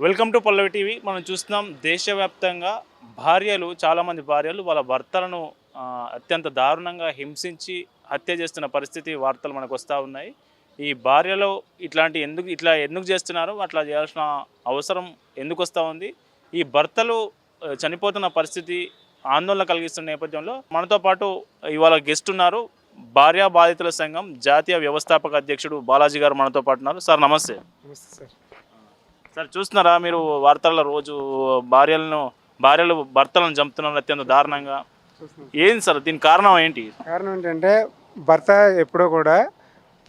Welcome to Pallavi TV. మనం చూస్తున్నాం దేశవ్యాప్తంగా చాలామంది భార్యలు వాళ్ళ భర్తలను అత్యంత దారుణంగా హింసించి హత్య చేస్తున్న పరిస్థితి వార్తలు మనకు వస్తూ ఉన్నాయి. ఈ భార్యలు ఎందుకు చేస్తున్నారు, అట్లా చేయాల్సిన అవసరం ఎందుకు వస్తూ ఉంది, ఈ భర్తలు చనిపోతున్న పరిస్థితి ఆందోళన కలిగిస్తున్న నేపథ్యంలో మనతో పాటు ఇవాళ గెస్ట్ ఉన్నారు. భార్యా బాధితుల సంఘం జాతీయ వ్యవస్థాపక అధ్యక్షుడు బాలాజీ గారు మనతో పాటు ఉన్నారు. సార్ నమస్తే. నమస్తే సార్. సార్ చూస్తున్నారా మీరు వార్తల్లో రోజు భార్యలు భర్తలను చంపుతున్నారు అత్యంత దారుణంగా? చూస్తున్నాం. ఏంటి సార్ దీని కారణం ఏంటి? కారణం ఏంటంటే భర్త ఎప్పుడూ కూడా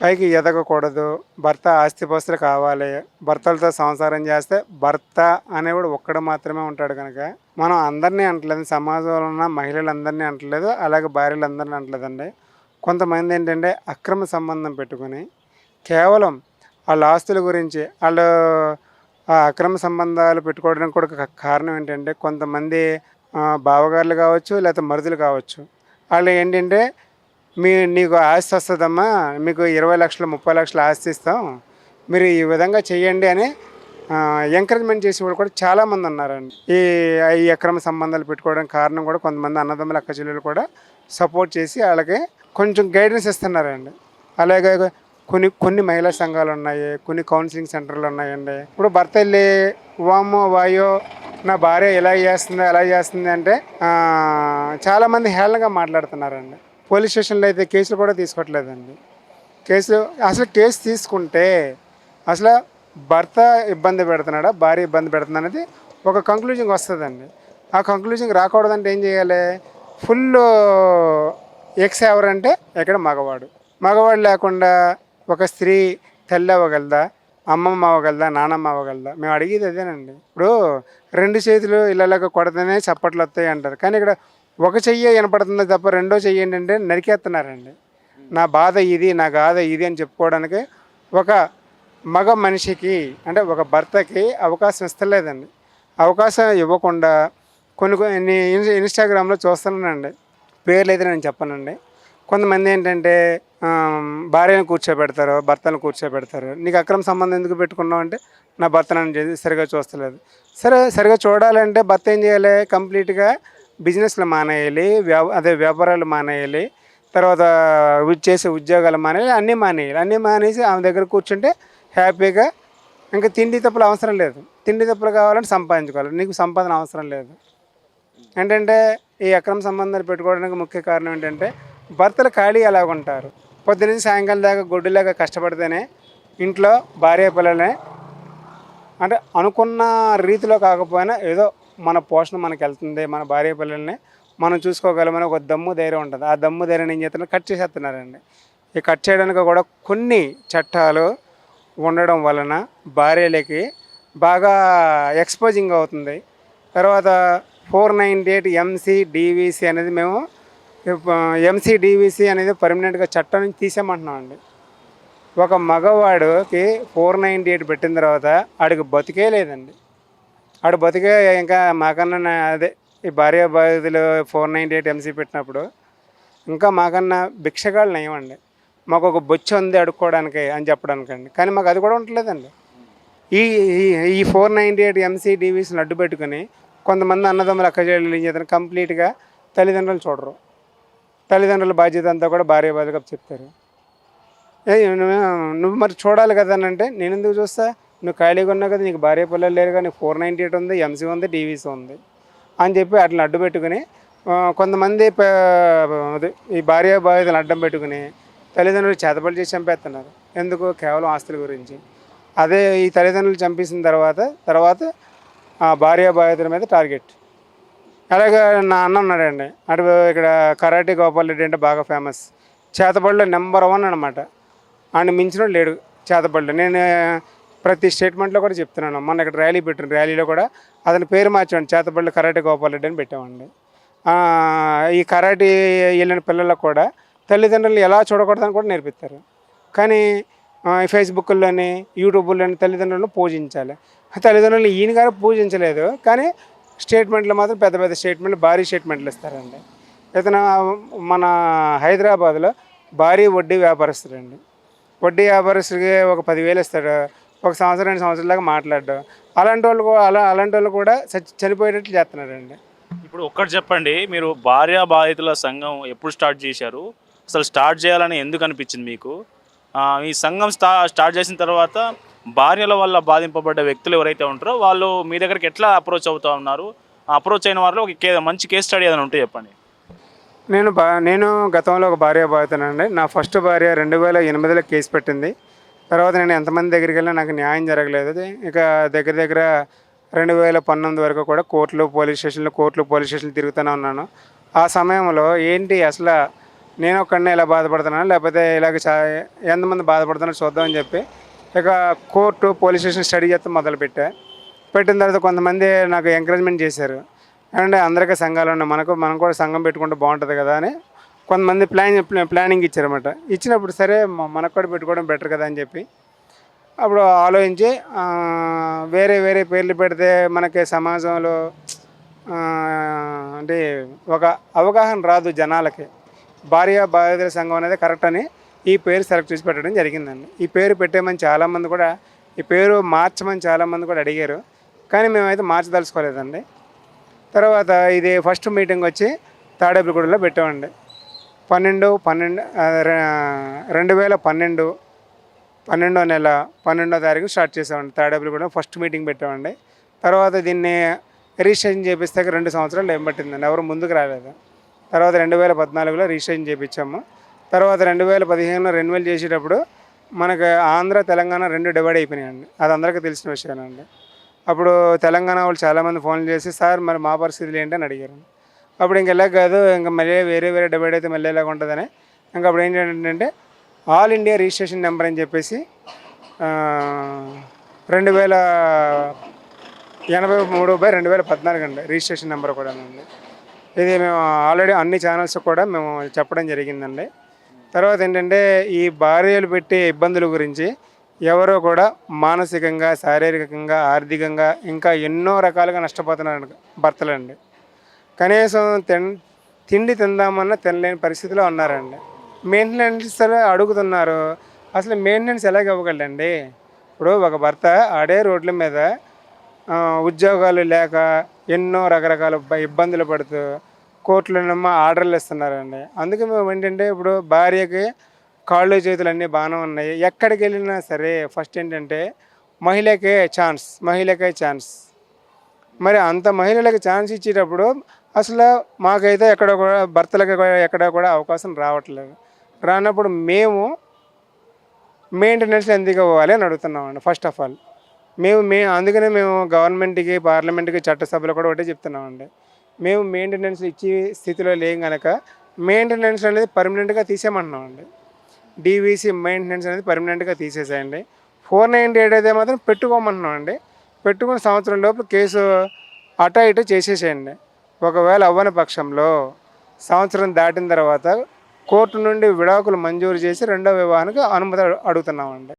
పైకి ఎదగకూడదు, భర్త ఆస్తిపాస్తులు కావాలి, భర్తలతో సంసారం చేస్తే భర్త అనేవాడు ఒక్కడు మాత్రమే ఉంటాడు. కనుక మనం అందరినీ అంటలేదు, సమాజంలో ఉన్న మహిళలందరినీ అంటలేదు, అలాగే భార్యలందరినీ అంటలేదండి. కొంతమంది ఏంటంటే అక్రమ సంబంధం పెట్టుకొని కేవలం వాళ్ళ ఆస్తుల గురించి వాళ్ళు ఆ అక్రమ సంబంధాలు పెట్టుకోవడానికి కూడా కారణం ఏంటంటే కొంతమంది బావగారులు కావచ్చు, లేకపోతే మరుదులు కావచ్చు. వాళ్ళు ఏంటంటే నీకు ఆస్తి వస్తుందమ్మా, మీకు 20 లక్షలు 30 లక్షలు ఆస్తి ఇస్తాం, మీరు ఈ విధంగా చెయ్యండి అని ఎంకరేజ్మెంట్ చేసేవాళ్ళు కూడా చాలామంది ఉన్నారండి. ఈ అక్రమ సంబంధాలు పెట్టుకోవడానికి కారణం కూడా కొంతమంది అన్నదమ్ముల అక్క చెల్లెలు కూడా సపోర్ట్ చేసి వాళ్ళకి కొంచెం గైడెన్స్ ఇస్తున్నారండి. అలాగే కొన్ని మహిళా సంఘాలు ఉన్నాయి, కొన్ని కౌన్సిలింగ్ సెంటర్లు ఉన్నాయండి. ఇప్పుడు భర్త వెళ్ళి వామో వాయో నా భార్య ఇలా చేస్తుంది అలా చేస్తుంది అంటే చాలామంది హేళనగా మాట్లాడుతున్నారండి. పోలీస్ స్టేషన్లో అయితే కేసులు కూడా తీసుకోవట్లేదండి. కేసు తీసుకుంటే అసలు భర్త ఇబ్బంది పెడుతున్నాడా, భార్య ఇబ్బంది పెడుతున్నా అనేది ఒక కంక్లూజన్కి వస్తుందండి. ఆ కంక్లూజన్కి రాకూడదంటే ఏం చేయాలి? ఫుల్ ఎక్స్ ఎవరంటే ఇక్కడ మగవాడు లేకుండా ఒక స్త్రీ తల్లి అవ్వగలదా, అమ్మమ్మ అవ్వగలదా, నానమ్మ అవ్వగలదా? మేము అడిగేది అదేనండి. ఇప్పుడు 2 చేతులు ఇళ్ళలాగా కొడితేనే చప్పట్లు వస్తాయి అంటారు, కానీ ఇక్కడ ఒక చెయ్యి వినపడుతుందో తప్ప రెండో చెయ్యి ఏంటంటే నరికేస్తున్నారండి. నా బాధ ఇది, నా గాథ ఇది అని చెప్పుకోవడానికి ఒక మగ మనిషికి అంటే ఒక భర్తకి అవకాశం ఇస్తలేదండి. అవకాశం ఇవ్వకుండా కొన్ని ఇన్స్టాగ్రామ్లో చూస్తున్నానండి, పేర్లు అయితే నేను చెప్పనండి. కొంతమంది ఏంటంటే భార్యను కూర్చోబెడతారు, భర్తను కూర్చోబెడతారు. నీకు అక్రమ సంబంధం ఎందుకు పెట్టుకున్నావు అంటే నా భర్త నన్ను సరిగా చూస్తలేదు. సరిగా చూడాలంటే భర్త ఏం చేయాలి? కంప్లీట్గా బిజినెస్లు మానేయాలి, వ్యాపారాలు మానేయాలి, తర్వాత చేసే ఉద్యోగాలు మానేయాలి, అన్నీ మానేసి ఆమె దగ్గర కూర్చుంటే హ్యాపీగా ఇంకా తిండి తప్పులు అవసరం లేదు. తిండి తప్పులు కావాలంటే సంపాదించుకోవాలి, నీకు సంపాదన అవసరం లేదు. ఏంటంటే ఈ అక్రమ సంబంధాలు పెట్టుకోవడానికి ముఖ్య కారణం ఏంటంటే భర్తలు ఖాళీ ఎలాగుంటారు, పొద్దునుంచి సాయంకాలం దాకా గొడ్డులాగా కష్టపడితేనే ఇంట్లో భార్య పిల్లలనే అంటే అనుకున్న రీతిలో కాకపోయినా ఏదో మన పోషణ మనకు వెళ్తుంది, మన భార్య పిల్లల్ని మనం చూసుకోగలమని ఒక దమ్ము ధైర్యం ఉంటుంది. ఆ దమ్ము ధైర్యం ఏం చేస్తున్నారు? కట్ చేసేస్తున్నారండి. ఈ కట్ చేయడానికి కూడా కొన్ని చట్టాలు ఉండడం వలన భార్యలకి బాగా ఎక్స్పోజింగ్ అవుతుంది. తర్వాత 498 MCDVC అనేది మేము MCDVC అనేది పర్మనెంట్గా చట్టం నుంచి తీసేయమంటున్నామండి. ఒక మగవాడికి 498 పెట్టిన తర్వాత ఆడికి బతికే లేదండి. ఆడు బతికే ఇంకా మాకన్నా అదే ఈ భార్య బాధితులు 498 MC పెట్టినప్పుడు ఇంకా మాకన్నా భిక్షగాళ్ళు నయమండి. మాకు ఒక బొచ్చు ఉంది అడుక్కోవడానికి అని చెప్పడానికండి, కానీ మాకు అది కూడా ఉండలేదండి. ఈ 498 MCDVCని అడ్డు పెట్టుకుని కొంతమంది అన్నదమ్ములు అక్క చెల్లెలు ఏం చేస్తారు? కంప్లీట్గా తల్లిదండ్రులు చూడరు, తల్లిదండ్రుల బాధ్యత అంతా కూడా భార్య బాధ్యత చెప్తారు. నువ్వు మరి చూడాలి కదా అని అంటే నేను ఎందుకు చూస్తా? నువ్వు ఖాళీగా ఉన్నావు కదా, నీకు భార్య పిల్లలు లేరు, కానీ 498 ఉంది, MC ఉంది, DVC ఉంది అని చెప్పి అట్లా అడ్డు పెట్టుకుని కొంతమంది ఈ భార్య బాధ్యతలు అడ్డం పెట్టుకుని తల్లిదండ్రులు చేతబడి చేసి చంపేస్తున్నారు. ఎందుకు? కేవలం ఆస్తుల గురించి. అదే ఈ తల్లిదండ్రులు చంపేసిన తర్వాత ఆ భార్య బాధ్యతల మీద టార్గెట్. అలాగే నా అన్న ఉన్నాడండి, అటు ఇక్కడ కరాటే గోపాల్ రెడ్డి అంటే బాగా ఫేమస్, చేతబడిలో నెంబర్ 1 అనమాట. ఆయన మించిన లేడు చేతబడిలో. నేను ప్రతి స్టేట్మెంట్లో కూడా చెప్తున్నాను. మొన్న ఇక్కడ ర్యాలీ పెట్టాను, ర్యాలీలో కూడా అతని పేరు మార్చాను, చేతబడిలో కరాటే గోపాల్ రెడ్డి అని పెట్టామండి. ఈ కరాటే వెళ్ళిన పిల్లలకు కూడా తల్లిదండ్రులు ఎలా చూడకూడదని కూడా నేర్పిస్తారు. కానీ ఫేస్బుక్లోని యూట్యూబ్లోని తల్లిదండ్రులను పూజించాలి. తల్లిదండ్రులు ఈయన గారు పూజించలేదు, కానీ స్టేట్మెంట్లు మాత్రం పెద్ద పెద్ద స్టేట్మెంట్లు, భారీ స్టేట్మెంట్లు ఇస్తారండి. ఇతను మన హైదరాబాద్లో భారీ వడ్డీ వ్యాపారస్తుడండి. వడ్డీ వ్యాపారస్తుడికి ఒక 10,000 ఇస్తాడు, ఒక సంవత్సరం 2 సంవత్సరాల దాకా మాట్లాడడం, అలాంటి వాళ్ళు కూడా చనిపోయేటట్లు చేస్తున్నారండి. ఇప్పుడు ఒక్కటి చెప్పండి, మీరు భార్య బాధితుల సంఘం ఎప్పుడు స్టార్ట్ చేశారు? అసలు స్టార్ట్ చేయాలని ఎందుకు అనిపించింది మీకు? ఈ సంఘం స్టార్ట్ చేసిన తర్వాత భార్యల వల్ల బాధింపబడ్డ వ్యక్తులు ఎవరైతే ఉంటారో వాళ్ళు మీ దగ్గరికి ఎట్లా అప్రోచ్ అవుతూ ఉన్నారు? అప్రోచ్ అయిన వారిలో ఒక మంచి కేస్ స్టడీ ఏదైనా ఉంటే చెప్పండి. నేను గతంలో ఒక భార్య బాధితున్నానండి. నా ఫస్ట్ భార్య 2008లో కేసు పెట్టింది. తర్వాత నేను ఎంతమంది దగ్గరికి వెళ్ళినా నాకు న్యాయం జరగలేదు. ఇక దగ్గర దగ్గర 2019 వరకు కూడా కోర్టులు పోలీస్ స్టేషన్లు తిరుగుతూనే ఉన్నాను. ఆ సమయంలో ఏంటి అసలు నేను ఒక్కడినే ఇలా బాధపడుతున్నాను, లేకపోతే ఇలాగ ఎంతమంది బాధపడుతున్నారో చూద్దామని చెప్పి ఇక కోర్టు పోలీస్ స్టేషన్ స్టడీ చేస్తే పెట్టిన తర్వాత కొంతమంది నాకు ఎంకరేజ్మెంట్ చేశారు. అండ్ అందరికీ సంఘాలు ఉన్నాయి, మనం కూడా సంఘం పెట్టుకుంటే బాగుంటుంది కదా అని కొంతమంది ప్లానింగ్ ఇచ్చారన్నమాట. ఇచ్చినప్పుడు సరే మనకు కూడా పెట్టుకోవడం బెటర్ కదా అని చెప్పి అప్పుడు ఆలోచించి వేరే పేర్లు పెడితే మనకి సమాజంలో అంటే ఒక అవగాహన రాదు జనాలకి. భార్య బాధితుల సంఘం అనేది కరెక్ట్ అని ఈ పేరు సెలెక్ట్ చేసి పెట్టడం జరిగిందండి. ఈ పేరు పెట్టేమని చాలామంది కూడా, ఈ పేరు మార్చమని చాలామంది కూడా అడిగారు, కానీ మేమైతే మార్చదలుచుకోలేదండి. తర్వాత ఇది ఫస్ట్ మీటింగ్ వచ్చి తాడేపల్లిగూడలో పెట్టామండి. 12/12/2012 నెల 12వ తారీఖు స్టార్ట్ చేసామండి. తాడేపల్లిగూడలో ఫస్ట్ మీటింగ్ పెట్టామండి. తర్వాత దీన్ని రిజిస్ట్రేషన్ చేపిస్తే 2 సంవత్సరాలు ఏం పట్టిందండి, ఎవరు ముందుకు రాలేదు. తర్వాత 2014లో రిజిస్ట్రేషన్ చేయించాము. తర్వాత 2015లో రెన్యువల్ చేసేటప్పుడు మనకు ఆంధ్ర తెలంగాణ 2 డివైడ్ అయిపోయినాయండి. అది అందరికీ తెలిసిన విషయమేనండి. అప్పుడు తెలంగాణ వాళ్ళు చాలామంది ఫోన్లు చేసి సార్ మరి మా పరిస్థితులు ఏంటి అని అడిగారు. అప్పుడు ఇంకెలా కాదు, ఇంకా మళ్ళీ వేరే డివైడ్ అయితే మళ్ళీ ఎలాగ ఉంటుందని ఇంకా అప్పుడు ఏంటంటే ఆల్ ఇండియా రిజిస్ట్రేషన్ నెంబర్ అని చెప్పేసి 2083/2014 అండి రిజిస్ట్రేషన్ నెంబర్ కూడా అండి. ఇది మేము ఆల్రెడీ అన్ని ఛానల్స్ కూడా మేము చెప్పడం జరిగిందండి. తర్వాత ఏంటంటే ఈ భార్యలు పెట్టే ఇబ్బందుల గురించి ఎవరో కూడా మానసికంగా, శారీరకంగా, ఆర్థికంగా ఇంకా ఎన్నో రకాలుగా నష్టపోతున్నారు భర్తలండి. కనీసం తిండి తిందామన్నా తినలేని పరిస్థితిలో ఉన్నారండి. మెయింటెనెన్స్ అడుగుతున్నారు. అసలు మెయింటెనెన్స్ ఎలాగ ఇవ్వగలండి? ఇప్పుడు ఒక భర్త ఆడే రోడ్ల మీద ఉద్యోగాలు లేక ఎన్నో రకరకాల ఇబ్బందులు పడుతూ కోర్టులోనేమో ఆర్డర్లు ఇస్తున్నారండి. అందుకే మేము ఏంటంటే ఇప్పుడు భార్యకి కాళ్ళు చేతులు అన్నీ బాగానే ఉన్నాయి. ఎక్కడికి వెళ్ళినా సరే ఫస్ట్ ఏంటంటే మహిళకే ఛాన్స్. మరి అంత మహిళలకు ఛాన్స్ ఇచ్చేటప్పుడు అసలు మాకైతే ఎక్కడ కూడా భర్తలకు ఎక్కడ కూడా అవకాశం రానప్పుడు మేము మెయింటెనెన్స్ ఎందుకు ఇవ్వాలి అని అడుగుతున్నామండి. ఫస్ట్ ఆఫ్ ఆల్ అందుకనే మేము గవర్నమెంట్కి, పార్లమెంట్కి, చట్టసభలో కూడా ఒకటే చెప్తున్నామండి. మేము మెయింటెనెన్స్ ఇచ్చే స్థితిలో లేం కనుక మెయింటెనెన్స్ అనేది పర్మనెంట్గా తీసేయమంటున్నామండి. డీవీసీ మెయింటెనెన్స్ అనేది పర్మనెంట్గా తీసేసేయండి. 498 అయితే మాత్రం పెట్టుకోమంటున్నామండి. పెట్టుకుని సంవత్సరం లోపు కేసు అటా ఇటు చేసేసేయండి. ఒకవేళ అవ్వని పక్షంలో సంవత్సరం దాటిన తర్వాత కోర్టు నుండి విడాకులు మంజూరు చేసి రెండో వివాహానికి అనుమతి అడుగుతున్నామండి.